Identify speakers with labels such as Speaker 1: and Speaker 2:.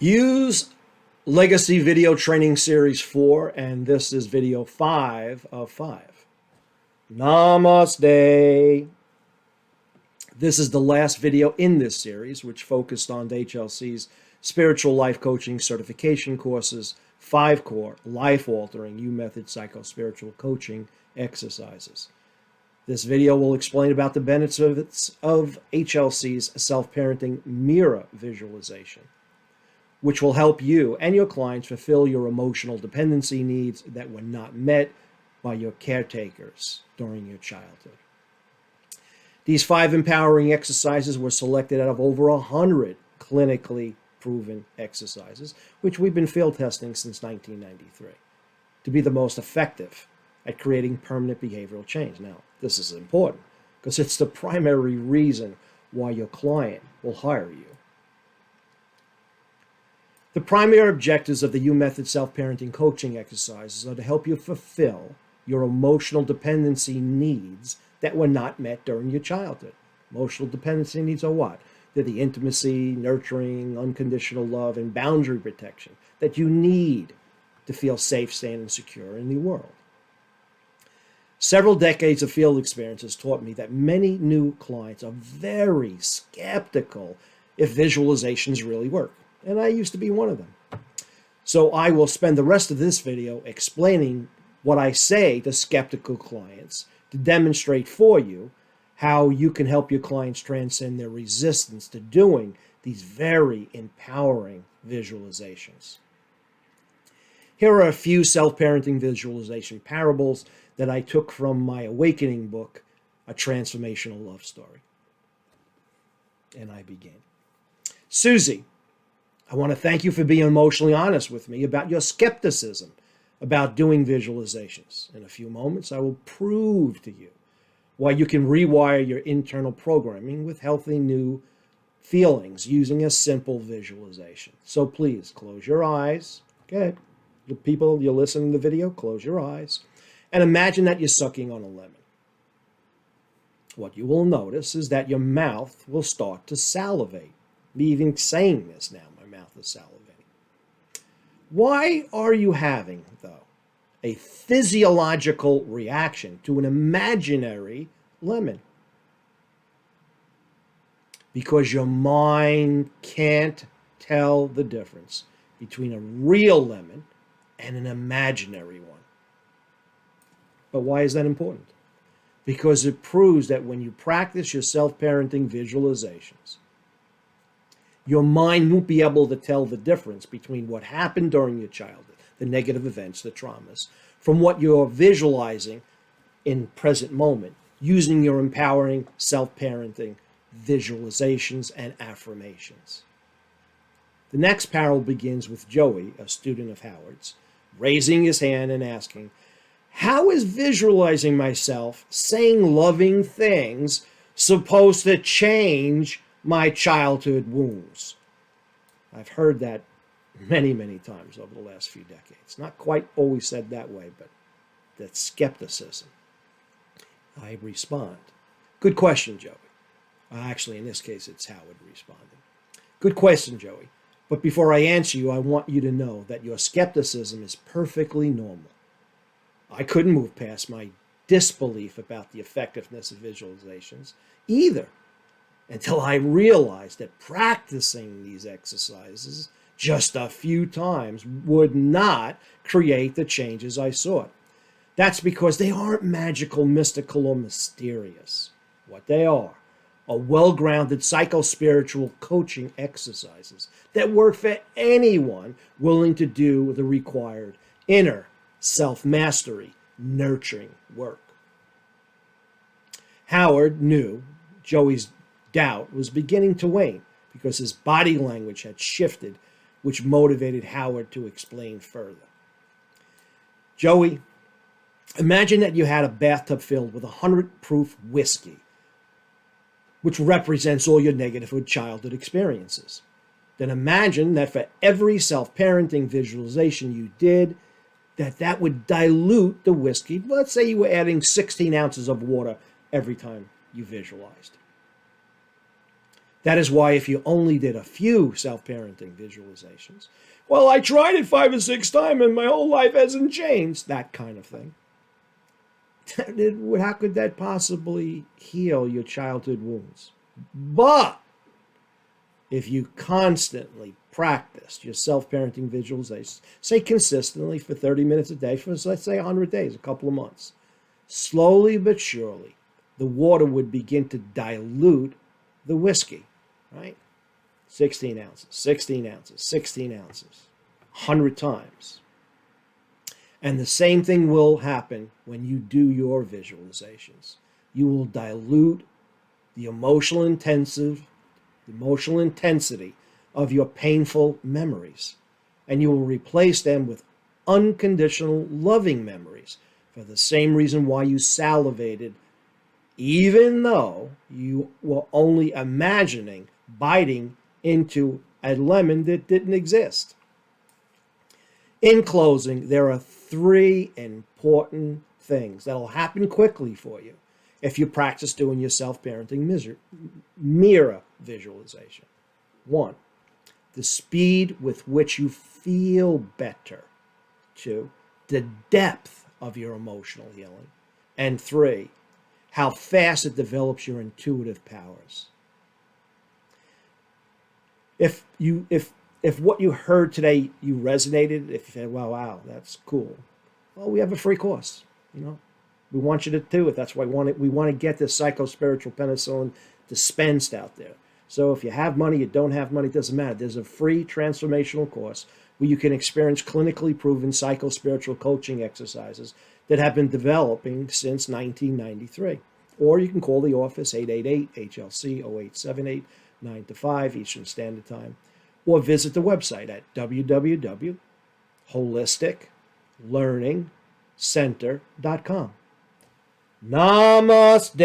Speaker 1: Use Legacy Video Training Series 4, and this is video 5 of 5. Namaste. This is the last video in this series, which focused on HLC's Spiritual Life Coaching Certification courses, 5 core, life-altering HuMethod psycho-spiritual coaching exercises. This video will explain about the benefits of HLC's self-parenting mirror visualization, which will help you and your clients fulfill your emotional dependency needs that were not met by your caretakers during your childhood. These 5 empowering exercises were selected out of over 100 clinically proven exercises, which we've been field testing since 1993, to be the most effective at creating permanent behavioral change. Now, this is important because it's the primary reason why your client will hire you. The primary objectives of the HuMethod self-parenting coaching exercises are to help you fulfill your emotional dependency needs that were not met during your childhood. Emotional dependency needs are what? They're the intimacy, nurturing, unconditional love, and boundary protection that you need to feel safe, sane, and secure in the world. Several decades of field experience has taught me that many new clients are very skeptical if visualizations really work. And I used to be one of them. So I will spend the rest of this video explaining what I say to skeptical clients to demonstrate for you how you can help your clients transcend their resistance to doing these very empowering visualizations. Here are a few self-parenting visualization parables that I took from my awakening book, A Transformational Love Story. And I begin. Susie, I want to thank you for being emotionally honest with me about your skepticism about doing visualizations. In a few moments, I will prove to you why you can rewire your internal programming with healthy new feelings using a simple visualization. So please close your eyes. Okay, the people, you're listening to the video, close your eyes and imagine that you're sucking on a lemon. What you will notice is that your mouth will start to salivate. Me even saying this now, my mouth is salivating. Why are you having, though, a physiological reaction to an imaginary lemon? Because your mind can't tell the difference between a real lemon and an imaginary one. But why is that important? Because it proves that when you practice your self-parenting visualizations, your mind won't be able to tell the difference between what happened during your childhood, the negative events, the traumas, from what you're visualizing in present moment, using your empowering self-parenting visualizations and affirmations. The next parable begins with Joey, a student of Howard's, raising his hand and asking, how is visualizing myself saying loving things supposed to change my childhood wounds? I've heard that many, many times over the last few decades. Not quite always said that way, but that's skepticism. I respond. Good question, Joey. Actually, in this case, it's Howard responding. Good question, Joey. But before I answer you, I want you to know that your skepticism is perfectly normal. I couldn't move past my disbelief about the effectiveness of visualizations either, until I realized that practicing these exercises just a few times would not create the changes I sought. That's because they aren't magical, mystical, or mysterious. What they are well-grounded psycho-spiritual coaching exercises that work for anyone willing to do the required inner self-mastery, nurturing work. Howard knew Joey's doubt was beginning to wane because his body language had shifted, which motivated Howard to explain further. Joey, imagine that you had a bathtub filled with 100 proof whiskey, which represents all your negative childhood experiences. Then imagine that for every self-parenting visualization you did, that would dilute the whiskey. Let's say you were adding 16 ounces of water every time you visualized. That is why if you only did a few self-parenting visualizations, well, I tried it 5 or 6 times and my whole life hasn't changed, that kind of thing. How could that possibly heal your childhood wounds? But if you constantly practice your self-parenting visualizations, say consistently for 30 minutes a day for, let's say, 100 days, a couple of months, slowly but surely, the water would begin to dilute the whiskey, right? 16 ounces, 16 ounces, 16 ounces, 100 times. And the same thing will happen when you do your visualizations. You will dilute the emotional intensity of your painful memories, and you will replace them with unconditional loving memories for the same reason why you salivated, even though you were only imagining biting into a lemon that didn't exist. In closing, there are 3 important things that will happen quickly for you if you practice doing your self-parenting mirror visualization. 1, the speed with which you feel better. 2, the depth of your emotional healing. And 3, how fast it develops your intuitive powers. If what you heard today, you resonated, if you said, wow, that's cool, well, we have a free course. We want you to do it. That's why we want to get this psycho-spiritual penicillin dispensed out there. So if you have money, you don't have money, it doesn't matter. There's a free transformational course where you can experience clinically proven psycho-spiritual coaching exercises that have been developing since 1993. Or you can call the office, 888-HLC-0878, 9 to 5 Eastern Standard Time. Or visit the website at www.holisticlearningcenter.com. Namaste.